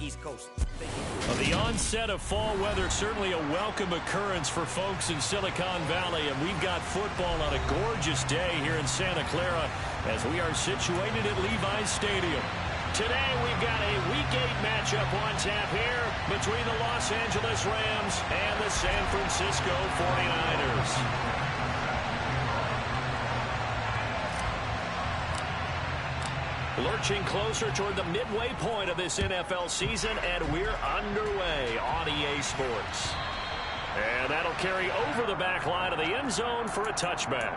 East Coast. Well, the onset of fall weather, certainly a welcome occurrence for folks in Silicon Valley, and we've got football on a gorgeous day here in Santa Clara as we are situated at Levi's Stadium. Today we've got a Week 8 matchup on tap here between the Los Angeles Rams and the San Francisco 49ers. Lurching closer toward the midway point of this NFL season, and we're underway on EA Sports. And that'll carry over the back line of the end zone for a touchback.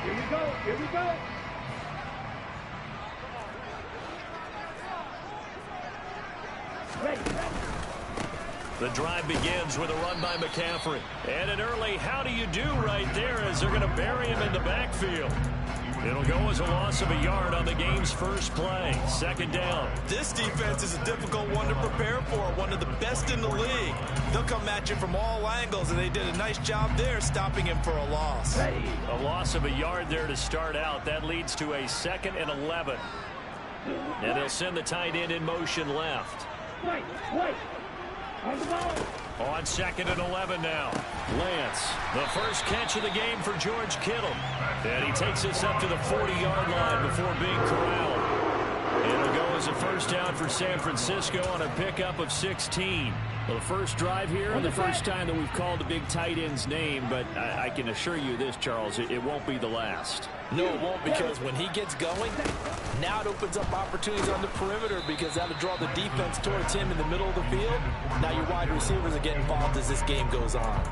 Here we go, here we go. The drive begins with a run by McCaffrey. And an early how do you do right there as they're going to bury him in the backfield. It'll go as a loss of a yard on the game's first play. Second down. This defense is a difficult one to prepare for, one of the best in the league. They'll come at you from all angles, and they did a nice job there stopping him for a loss. A loss of a yard there to start out. That leads to a 2nd and 11. And they'll send the tight end in motion left. Wait. On the ball. On 2nd and 11 now. Lance, the first catch of the game for George Kittle. And he takes us up to the 40-yard line before being corralled. It'll go as a first down for San Francisco on a pickup of 16. Well, the first drive here and the first time that we've called the big tight end's name, but I can assure you this, Charles, it won't be the last. No, it won't, because when he gets going, now it opens up opportunities on the perimeter because that'll draw the defense towards him in the middle of the field. Now your wide receivers are getting involved as this game goes on.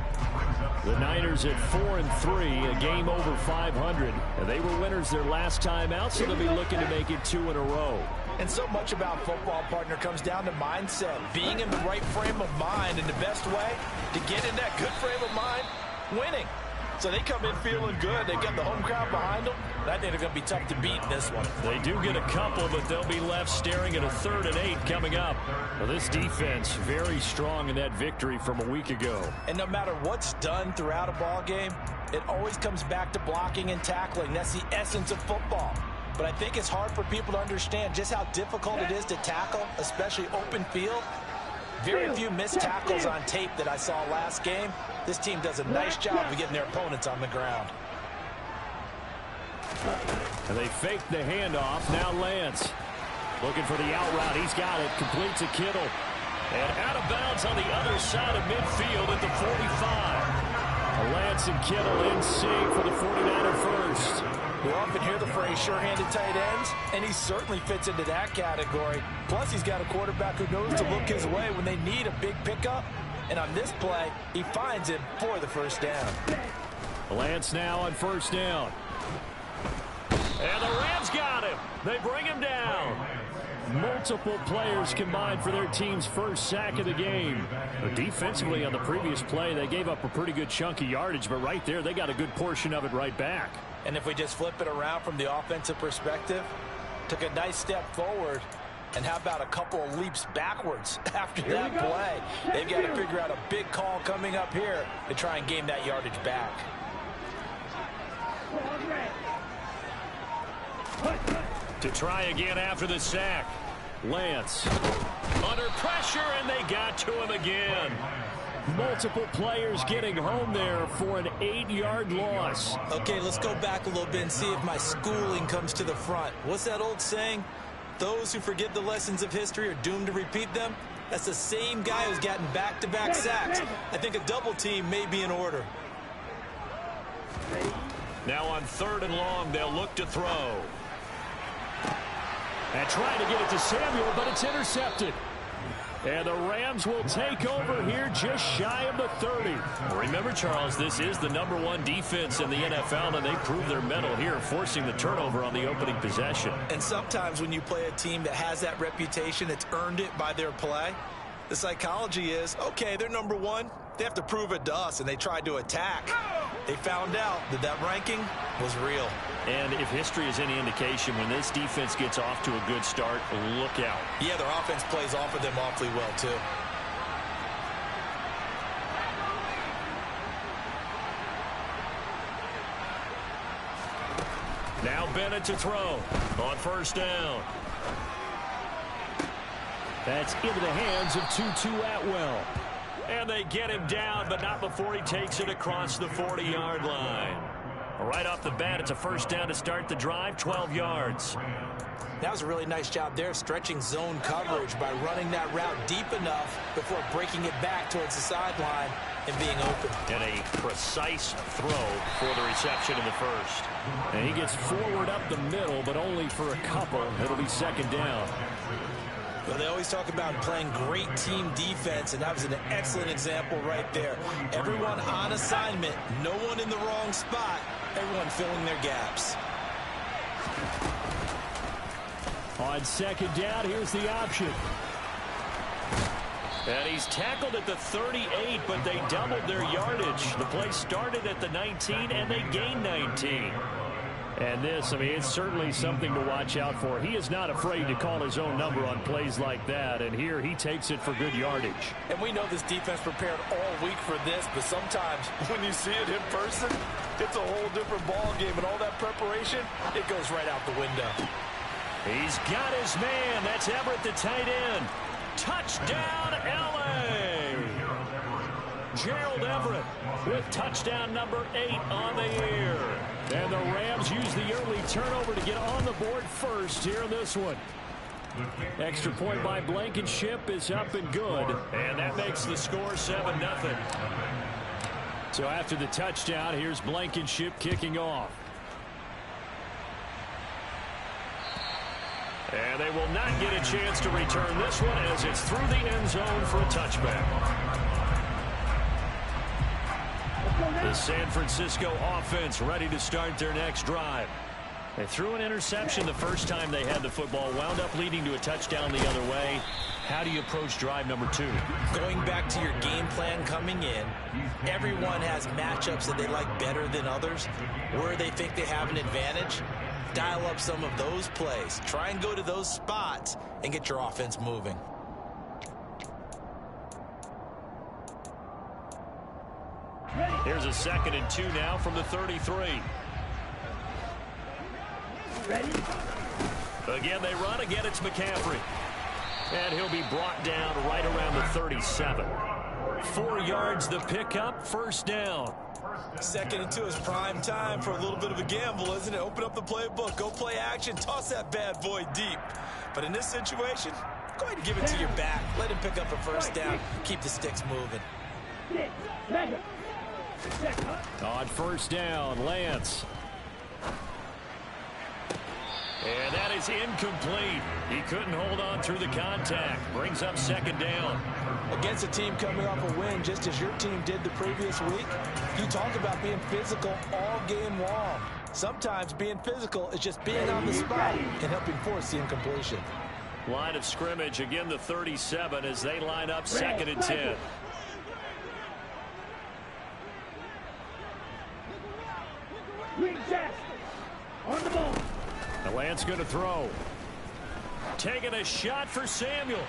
The Niners at 4-3, a game over 500. They were winners their last time out, so they'll be looking to make it 2 in a row. And so much about football, partner, comes down to mindset. Being in the right frame of mind, and the best way to get in that good frame of mind, winning. So they come in feeling good. They've got the home crowd behind them. I think they're going to be tough to beat in this one. They do get a couple, but they'll be left staring at a 3rd and 8 coming up. Well, this defense very strong in that victory from a week ago. And no matter what's done throughout a ball game, it always comes back to blocking and tackling. That's the essence of football. But I think it's hard for people to understand just how difficult it is to tackle, especially open field. Very few missed tackles on tape that I saw last game. This team does a nice job of getting their opponents on the ground. And they fake the handoff. Now Lance looking for the out route. He's got it. Complete to Kittle. And out of bounds on the other side of midfield at the 45. Lance and Kittle in sync for the 49er first. We often hear the phrase sure-handed tight ends, and he certainly fits into that category. Plus, he's got a quarterback who knows to look his way when they need a big pickup. And on this play, he finds him for the first down. Lance now on first down. And the Rams got him. They bring him down. Multiple players combined for their team's first sack of the game. But defensively on the previous play, they gave up a pretty good chunk of yardage, but right there, they got a good portion of it right back. And if we just flip it around from the offensive perspective, took a nice step forward, and how about a couple of leaps backwards after that play? They've got to figure out a big call coming up here to try and gain that yardage back. To try again after the sack. Lance under pressure, and they got to him again. Multiple players getting home there for an 8-yard loss. Okay, let's go back a little bit and see if my schooling comes to the front. What's that old saying? Those who forget the lessons of history are doomed to repeat them. That's the same guy who's gotten back-to-back sacks. I think a double team may be in order. Now on 3rd and long, they'll look to throw. And trying to get it to Samuel, but it's intercepted. And the Rams will take over here just shy of the 30. Remember, Charles, this is the #1 defense in the NFL, and they prove their mettle here, forcing the turnover on the opening possession. And sometimes when you play a team that has that reputation, it's earned it by their play. The psychology is, okay, they're #1. They have to prove it to us, and they tried to attack. They found out that that ranking was real. And if history is any indication, when this defense gets off to a good start, look out. Yeah, their offense plays off of them awfully well, too. Now Bennett to throw on first down. That's into the hands of Tutu Atwell. And they get him down, but not before he takes it across the 40-yard line. Right off the bat, it's a first down to start the drive, 12 yards. That was a really nice job there, stretching zone coverage by running that route deep enough before breaking it back towards the sideline and being open. And a precise throw for the reception in the first. And he gets forward up the middle, but only for a couple. It'll be second down. Well, they always talk about playing great team defense, and that was an excellent example right there. Everyone on assignment, no one in the wrong spot, everyone filling their gaps. On second down, here's the option. And he's tackled at the 38, but they doubled their yardage. The play started at the 19, and they gained 19. And this, I mean, it's certainly something to watch out for. He is not afraid to call his own number on plays like that, and here he takes it for good yardage. And we know this defense prepared all week for this, but sometimes when you see it in person, it's a whole different ball game, and all that preparation, it goes right out the window. He's got his man. That's Everett, the tight end. Touchdown, L.A. Gerald Everett with touchdown number 8 on the year. And the Rams use the early turnover to get on the board first here in this one. Extra point by Blankenship is up and good. And that makes the score 7-0. So after the touchdown, here's Blankenship kicking off. And they will not get a chance to return this one as it's through the end zone for a touchback. The San Francisco offense ready to start their next drive. They threw an interception the first time they had the football, wound up leading to a touchdown the other way. How do you approach drive number 2? Going back to your game plan coming in, everyone has matchups that they like better than others. Where they think they have an advantage, dial up some of those plays. Try and go to those spots and get your offense moving. Here's a 2nd and 2 now from the 33. Ready? Again, they run. Again, it's McCaffrey. And he'll be brought down right around the 37. 4 yards the pickup, first down. 2nd and 2 is prime time for a little bit of a gamble, isn't it? Open up the playbook, go play action, toss that bad boy deep. But in this situation, go ahead and give it to your back. Let him pick up a first down. Keep the sticks moving. On first down, Lance. And that is incomplete. He couldn't hold on through the contact. Brings up 2nd down. Against a team coming off a win, just as your team did the previous week, you talk about being physical all game long. Sometimes being physical is just being on the spot and helping force the incompletion. Line of scrimmage, again the 37 as they line up 2nd and 10. Green chest. On the ball. The Lance going to throw. Taking a shot for Samuel.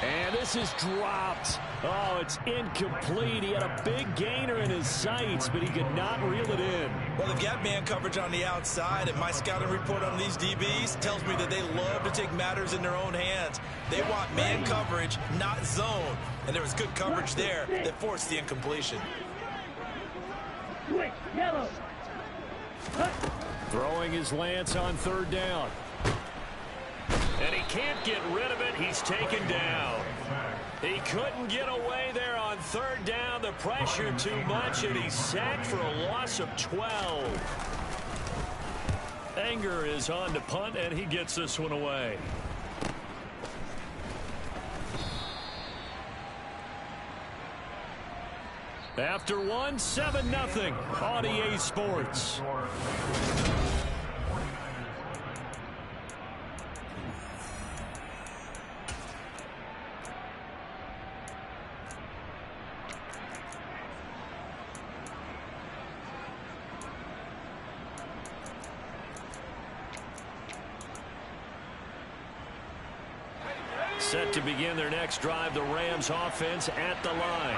And this is dropped. Oh, it's incomplete. He had a big gainer in his sights, but he could not reel it in. Well, they've got man coverage on the outside, and my scouting report on these DBs tells me that they love to take matters in their own hands. They want man coverage, not zone. And there was good coverage there that forced the incompletion. Quick, yellow. Throwing his Lance on 3rd down. And he can't get rid of it. He's taken down. He couldn't get away there on 3rd down. The pressure too much, and he's sacked for a loss of 12. Anger is on to punt, and he gets this one away. After one, 7-0 on EA Sports. Set to begin their next drive, the Rams offense at the line.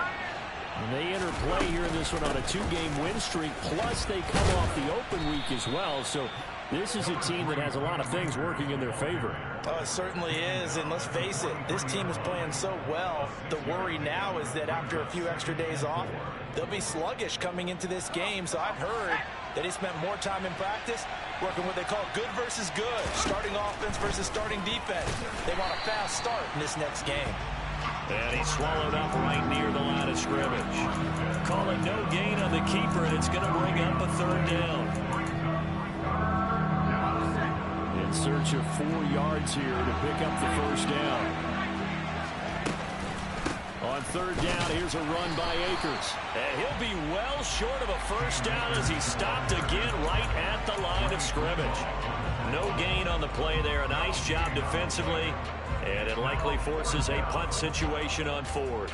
And they enter play here in this one on a 2-game win streak, plus they come off the open week as well. So this is a team that has a lot of things working in their favor. Oh, it certainly is, and let's face it, this team is playing so well. The worry now is that after a few extra days off, they'll be sluggish coming into this game. So I've heard that he spent more time in practice working what they call good versus good, starting offense versus starting defense. They want a fast start in this next game. And he's swallowed up right near the line of scrimmage. Call it no gain on the keeper, and it's going to bring up a 3rd down. In search of 4 yards here to pick up the 1st down. On 3rd down, here's a run by Akers. And he'll be well short of a 1st down as he stopped again right at the line of scrimmage. No gain on the play there. A nice job defensively. And it likely forces a punt situation on 4th.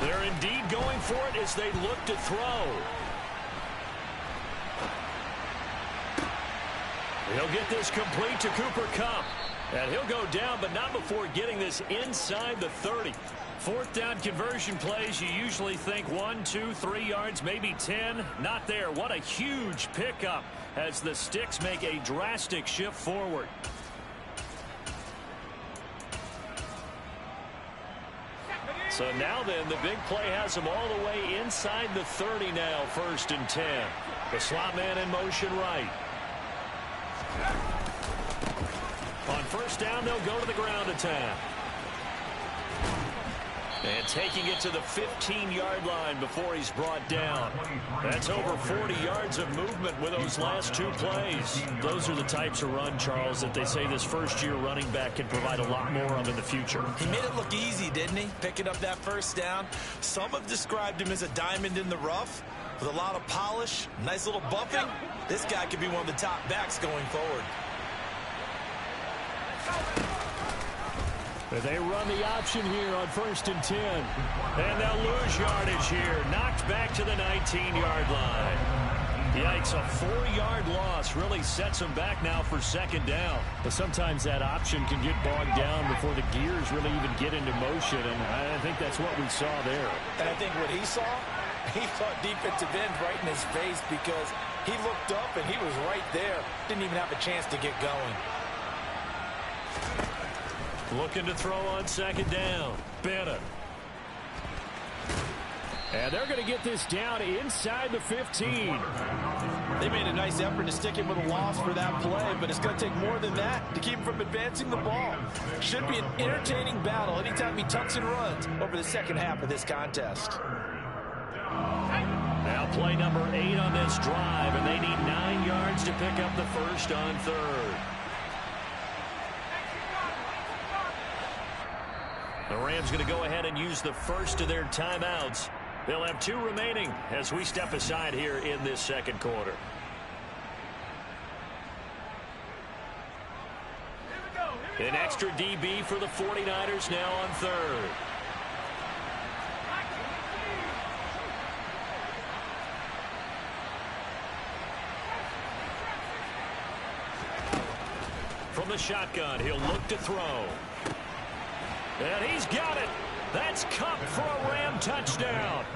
They're indeed going for it as they look to throw. He'll get this complete to Cooper Kupp. And he'll go down, but not before getting this inside the 30. 4th down conversion plays, you usually think 1, 2, 3 yards, maybe 10. Not there. What a huge pickup as the Sticks make a drastic shift forward. So now then, the big play has them all the way inside the 30 now, 1st and 10. The slot man in motion right. On 1st down, they'll go to the ground attack. And taking it to the 15-yard line before he's brought down. That's over 40 yards of movement with those last 2 plays. Those are the types of run, Charles, that they say this first-year running back can provide a lot more of in the future. He made it look easy, didn't he? Picking up that 1st down. Some have described him as a diamond in the rough with a lot of polish, nice little bumping. This guy could be one of the top backs going forward. They run the option here on 1st and 10. And they'll lose yardage here. Knocked back to the 19-yard line. Yikes, a 4-yard loss really sets them back now for 2nd down. But sometimes that option can get bogged down before the gears really even get into motion, and I think that's what we saw there. And I think what he saw defensive end right in his face because he looked up and he was right there. Didn't even have a chance to get going. Looking to throw on 2nd down. Bennett. And they're going to get this down inside the 15. They made a nice effort to stick him with a loss for that play, but it's going to take more than that to keep him from advancing the ball. Should be an entertaining battle anytime he tucks and runs over the 2nd half of this contest. Now play number 8 on this drive, and they need 9 yards to pick up the 1st on 3rd. The Rams going to go ahead and use the first of their timeouts. They'll have 2 remaining as we step aside here in this 2nd quarter. An extra DB for the 49ers now on 3rd. From the shotgun, he'll look to throw. And he's got it. That's Kupp for a Ram touchdown.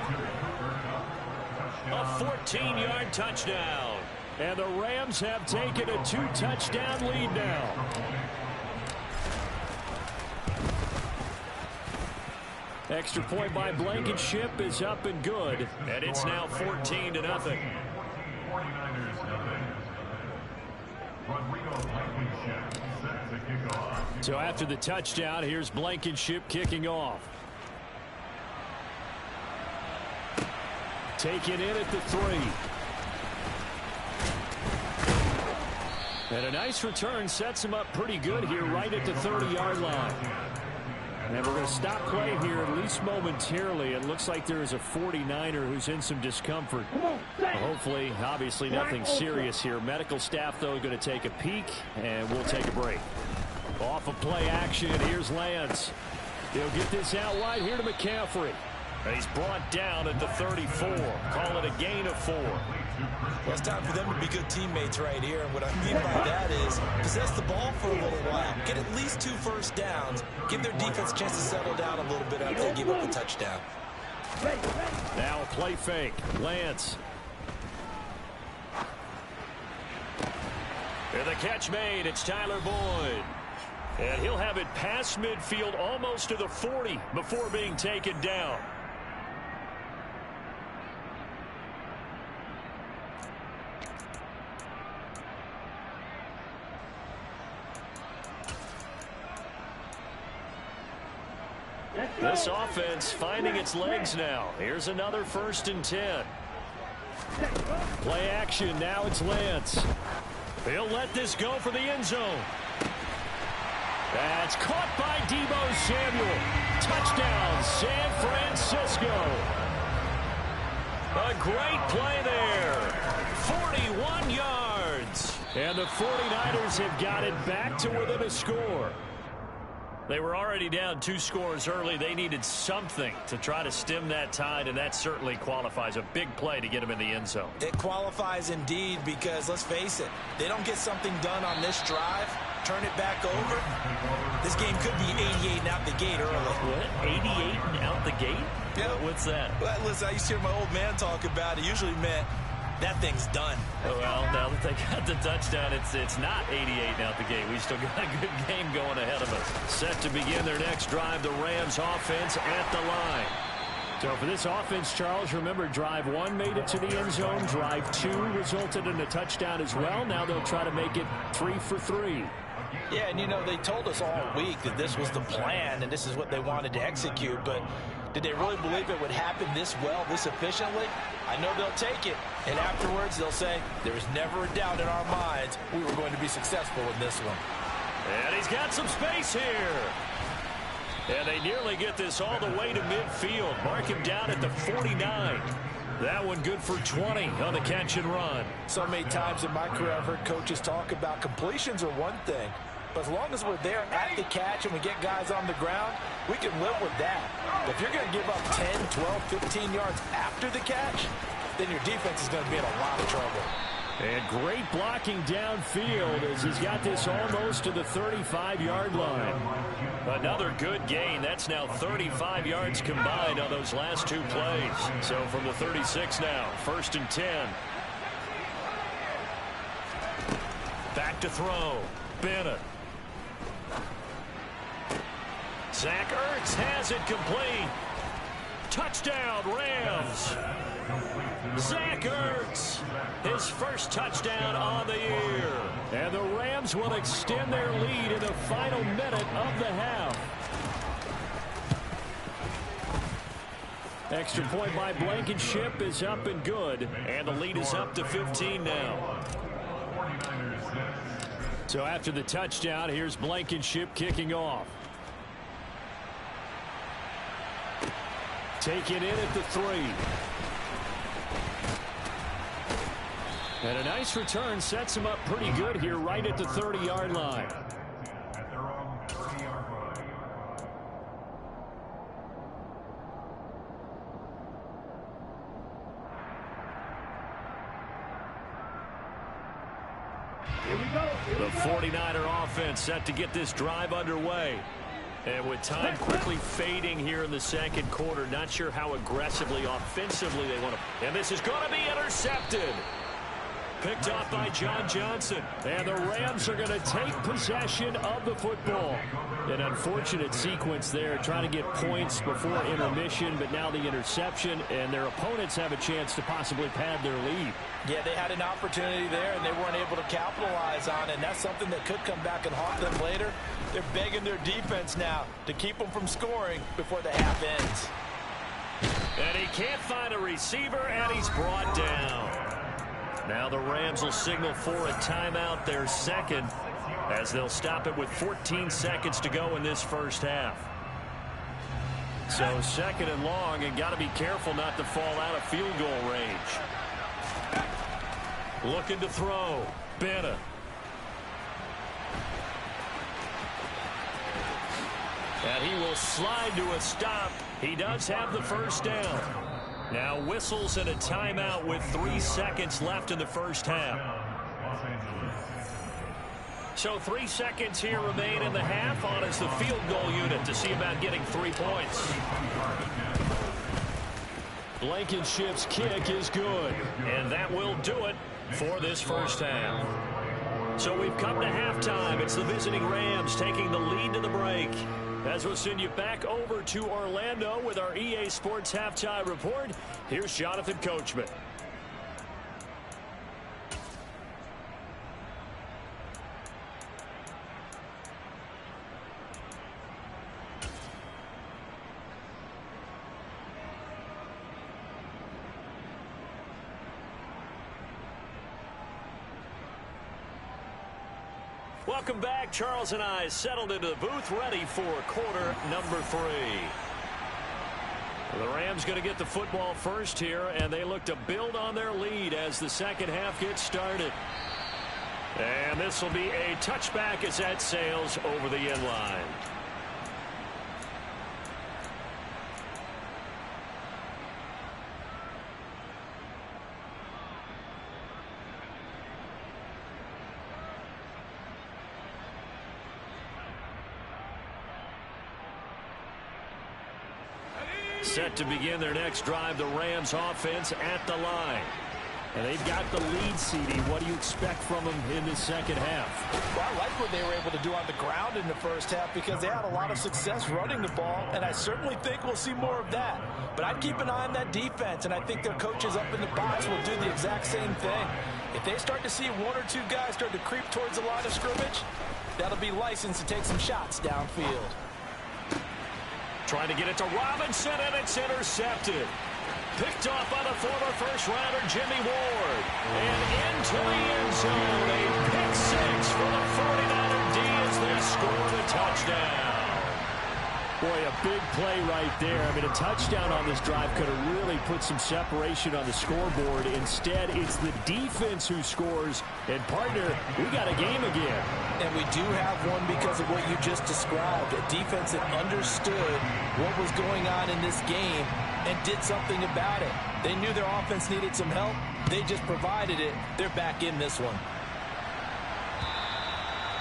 A 14-yard touchdown. And the Rams have taken a 2-touchdown lead now. Extra point by Blankenship is up and good. And it's now 14-0. So after the touchdown, here's Blankenship kicking off. Taken in at the 3. And a nice return sets him up pretty good here right at the 30-yard line. And we're going to stop play here at least momentarily. It looks like there is a 49er who's in some discomfort. Hopefully, obviously nothing serious here. Medical staff, though, going to take a peek, and we'll take a break. Off of play action, here's Lance. He'll get this out wide here to McCaffrey. And he's brought down at the 34. Call it a gain of 4. Well, it's time for them to be good teammates right here. And what I mean by that is possess the ball for a little while. Get at least 2 first downs. Give their defense a chance to settle down a little bit after they give up a touchdown. Now a play fake. Lance. And the catch made. It's Tyler Boyd. And he'll have it past midfield almost to the 40 before being taken down. This offense finding its legs now. Here's another 1st and 10. Play action. Now it's Lance. He'll let this go for the end zone. That's caught by Deebo Samuel. Touchdown, San Francisco. A great play there. 41 yards. And the 49ers have got it back to within a score. They were already down 2 scores early. They needed something to try to stem that tide, and that certainly qualifies. A big play to get them in the end zone. It qualifies indeed because, let's face it, they don't get something done on this drive, turn it back over, this game could be 88 and out the gate early. What? 88 and out the gate? Yeah. What's that? Well, listen, I used to hear my old man talk about it. Usually meant that thing's done. Well, now that they got the touchdown, it's not 88 and out the gate. We still got a good game going ahead of us. Set to begin their next drive, the Rams offense at the line. So for this offense, Charles, remember, drive 1 made it to the end zone. Drive 2 resulted in a touchdown as well. Now they'll try to make it 3 for 3. Yeah, and you know, they told us all week that this was the plan and this is what they wanted to execute, but did they really believe it would happen this well, this efficiently? I know they'll take it, and afterwards they'll say, there was never a doubt in our minds we were going to be successful in this one. And he's got some space here. And they nearly get this all the way to midfield. Mark him down at the 49. That one good for 20 on the catch and run. So many times in my career I've heard coaches talk about completions are one thing, but as long as we're there at the catch and we get guys on the ground, we can live with that. But if you're going to give up 10, 12, 15 yards after the catch, then your defense is going to be in a lot of trouble. And great blocking downfield as he's got this almost to the 35-yard line. Another good gain. That's now 35 yards combined on those last 2 plays. So from the 36 now, 1st and 10. Back to throw. Bennett. Zach Ertz has it complete. Touchdown, Rams. Zach Ertz, his first touchdown on the year. And the Rams will extend their lead in the final minute of the half. Extra point by Blankenship is up and good. And the lead is up to 15 now. So after the touchdown, here's Blankenship kicking off. Taken in at the 3. And a nice return sets him up pretty good here right at the 30-yard line. Here we go. The 49er offense set to get this drive underway. And with time quickly fading here in the second quarter, not sure how aggressively, offensively they want to. And this is going to be intercepted. Picked off by John Johnson. And the Rams are going to take possession of the football. An unfortunate sequence there, trying to get points before intermission, but now the interception, and their opponents have a chance to possibly pad their lead. Yeah, they had an opportunity there, and they weren't able to capitalize on it, and that's something that could come back and haunt them later. They're begging their defense now to keep them from scoring before the half ends. And he can't find a receiver, and he's brought down. Now the Rams will signal for a timeout, their second, as they'll stop it with 14 seconds to go in this first half. So 2nd and long, and got to be careful not to fall out of field goal range. Looking to throw. Bennett. And he will slide to a stop He does have the first down. Now whistles and a timeout with 3 seconds left in the first half. So 3 seconds here remain in the half on as the field goal unit to see about getting 3 points. Blankenship's kick is good. And that will do it for this first half. So we've come to halftime. It's the visiting Rams taking the lead to the break. As we'll send you back over to Orlando with our EA Sports Halftime Report, here's Jonathan Coachman. Welcome back. Charles and I settled into the booth ready for quarter number 3. The Rams going to get the football first here, and they look to build on their lead as the second half gets started. And this will be a touchback as that sails over the end line. Set to begin their next drive, the Rams offense at the line. And they've got the lead, CD. What do you expect from them in the second half? Well, I like what they were able to do on the ground in the first half because they had a lot of success running the ball, and I certainly think we'll see more of that. But I'd keep an eye on that defense, and I think their coaches up in the box will do the exact same thing. If they start to see 1 or 2 guys start to creep towards the line of scrimmage, that'll be licensed to take some shots downfield. Trying to get it to Robinson, and it's intercepted. Picked off by the former first-rounder Jimmy Ward. And into the end zone, a pick 6 for the 49er D as they score the touchdown. Boy, a big play right there. I mean, a touchdown on this drive could have really put some separation on the scoreboard. Instead, it's the defense who scores. And, partner, we got a game again. And we do have one because of what you just described. A defense that understood what was going on in this game and did something about it. They knew their offense needed some help. They just provided it. They're back in this one.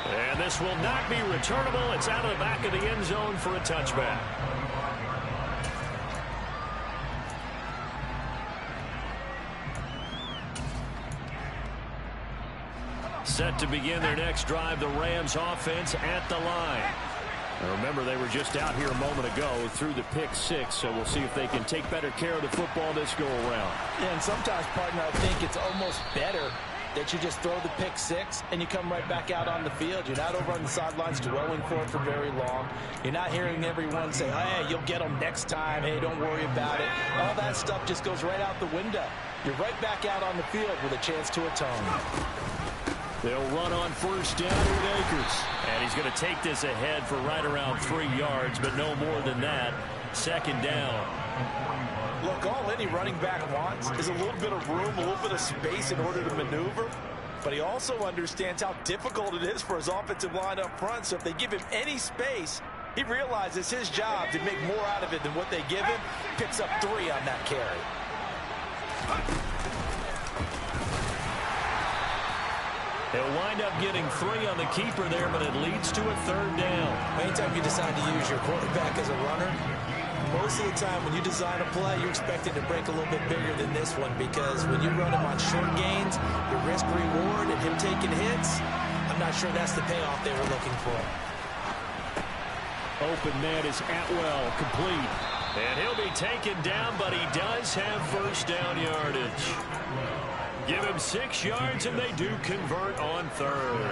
And this will not be returnable. It's out of the back of the end zone for a touchback. Set to begin their next drive, the Rams offense at the line. And remember, they were just out here a moment ago through the pick 6, so we'll see if they can take better care of the football this go-around. Yeah, and sometimes, partner, I think it's almost better that you just throw the pick 6 and you come right back out on the field. You're not over on the sidelines dwelling for it for very long. You're not hearing everyone say, hey, you'll get them next time. Hey, don't worry about it. All that stuff just goes right out the window. You're right back out on the field with a chance to atone. They'll run on first down with Akers. And he's going to take this ahead for right around 3 yards, but no more than that. Second down. Look, all any running back wants is a little bit of room, a little bit of space in order to maneuver. But he also understands how difficult it is for his offensive line up front. So if they give him any space, he realizes his job to make more out of it than what they give him. Picks up 3 on that carry. He'll wind up getting 3 on the keeper there, but it leads to a third down. Anytime you decide to use your quarterback as a runner, most of the time when you design a play, you're expecting to break a little bit bigger than this one because when you run him on short gains, your risk-reward and him taking hits, I'm not sure that's the payoff they were looking for. Open man is Atwell, complete. And he'll be taken down, but he does have first down yardage. Give him 6 yards, and they do convert on third.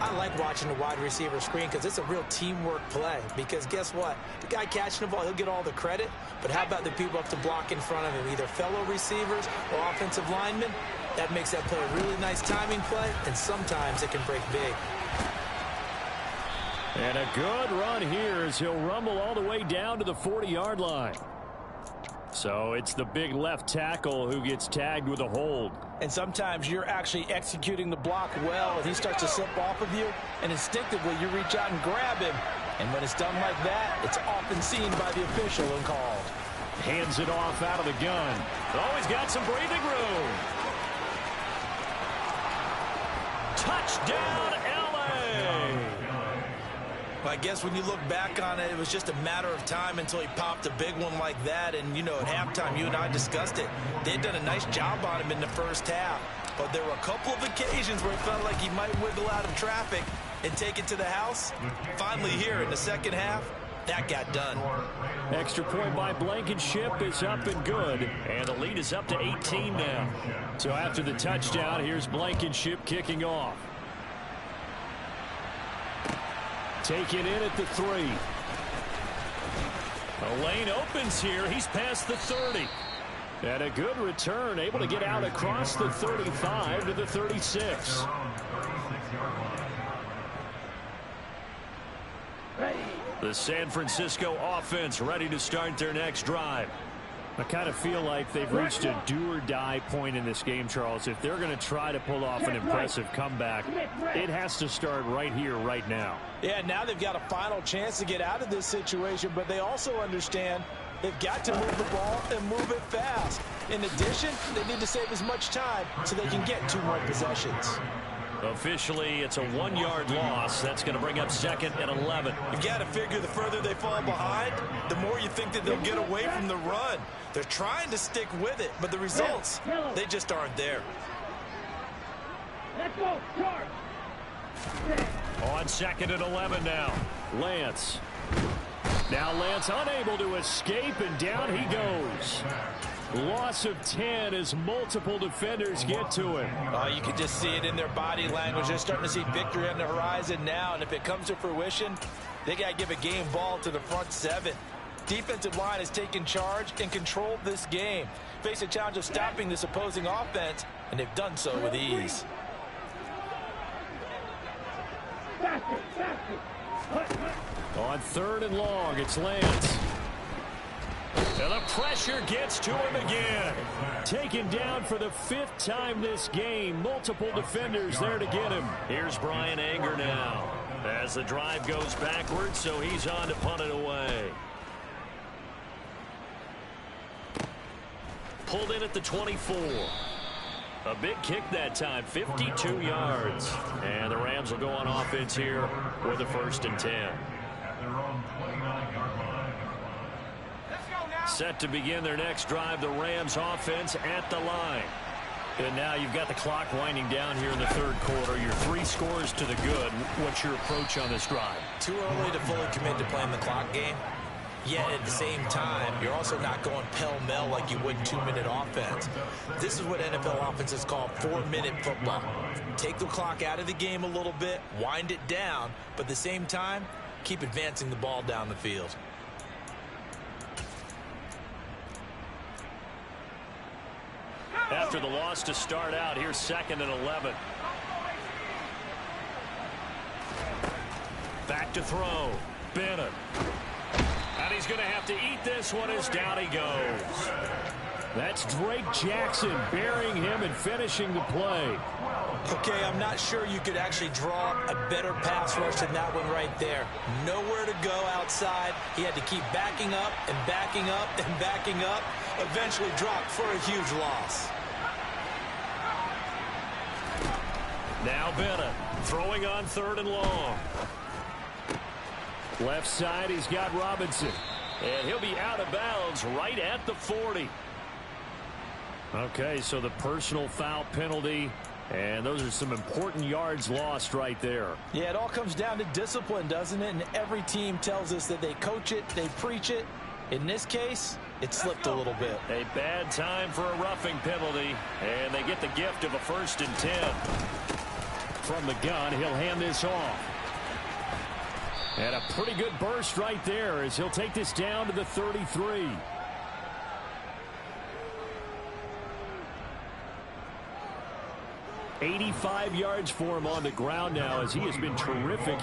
I like watching the wide receiver screen because it's a real teamwork play. Because guess what? The guy catching the ball, he'll get all the credit. But how about the people up to block in front of him, either fellow receivers or offensive linemen? That makes that play a really nice timing play, and sometimes it can break big. And a good run here as he'll rumble all the way down to the 40-yard line. So it's the big left tackle who gets tagged with a hold. And sometimes you're actually executing the block well, and he starts to slip off of you, and instinctively you reach out and grab him. And when it's done like that, it's often seen by the official and called. Hands it off out of the gun. Always got some breathing room. Touchdown, LA! I guess when you look back on it, it was just a matter of time until he popped a big one like that. And, you know, at halftime, you and I discussed it. They'd done a nice job on him in the first half. But there were a couple of occasions where it felt like he might wiggle out of traffic and take it to the house. Finally here in the second half, that got done. Extra point by Blankenship is up and good. And the lead is up to 18 now. So after the touchdown, here's Blankenship kicking off. Taken in at the 3. The lane opens here. He's past the 30. And a good return, able to get out across the 35 to the 36. The San Francisco offense ready to start their next drive. I kind of feel like they've reached a do-or-die point in this game, Charles. If they're going to try to pull off an impressive comeback, it has to start right here, right now. Yeah, now they've got a final chance to get out of this situation, but they also understand they've got to move the ball and move it fast. In addition, they need to save as much time so they can get 2 more possessions. Officially, it's a 1-yard loss. That's going to bring up 2nd and 11. You've got to figure the further they fall behind, the more you think that they'll get away from the run. They're trying to stick with it, but the results, they just aren't there. Let's go, charge. On 2nd and 11 now. Lance. Now Lance unable to escape, and down he goes. Loss of 10 as multiple defenders get to him. Oh, you can just see it in their body language. They're starting to see victory on the horizon now, and if it comes to fruition, they got to give a game ball to the front 7. Defensive line has taken charge and controlled this game. Face a challenge of stopping this opposing offense, and they've done so with ease. On 3rd and long, it's Lance. And the pressure gets to him again. Taken down for the 5th time this game. Multiple defenders there to get him. Here's Brian Anger now. As the drive goes backwards, so he's on to punt it away. Pulled in at the 24. A big kick that time, 52 yards. And the Rams will go on offense here with a 1st and 10. Set to begin their next drive, the Rams offense at the line. And now you've got the clock winding down here in the 3rd quarter. You're 3 scores to the good. What's your approach on this drive? Too early to fully commit to playing the clock game. Yet at the same time, you're also not going pell-mell like you would 2-minute offense. This is what NFL offenses call 4-minute football. Take the clock out of the game a little bit, wind it down, but at the same time, keep advancing the ball down the field. After the loss to start out, here's 2nd and 11. Back to throw. Bennett. And he's going to have to eat this one as down he goes. That's Drake Jackson burying him and finishing the play. Okay, I'm not sure you could actually draw a better pass rush than that one right there. Nowhere to go outside. He had to keep backing up and backing up and backing up. Eventually dropped for a huge loss. Now Bennett throwing on 3rd and long. Left side, he's got Robinson. And he'll be out of bounds right at the 40. Okay, so the personal foul penalty, and those are some important yards lost right there. Yeah, it all comes down to discipline, doesn't it? And every team tells us that they coach it, they preach it. In this case, it slipped a little bit. A bad time for a roughing penalty, and they get the gift of a 1st and 10. From the gun, he'll hand this off. And a pretty good burst right there as he'll take this down to the 33. $85 yards for him on the ground now as he has been terrific.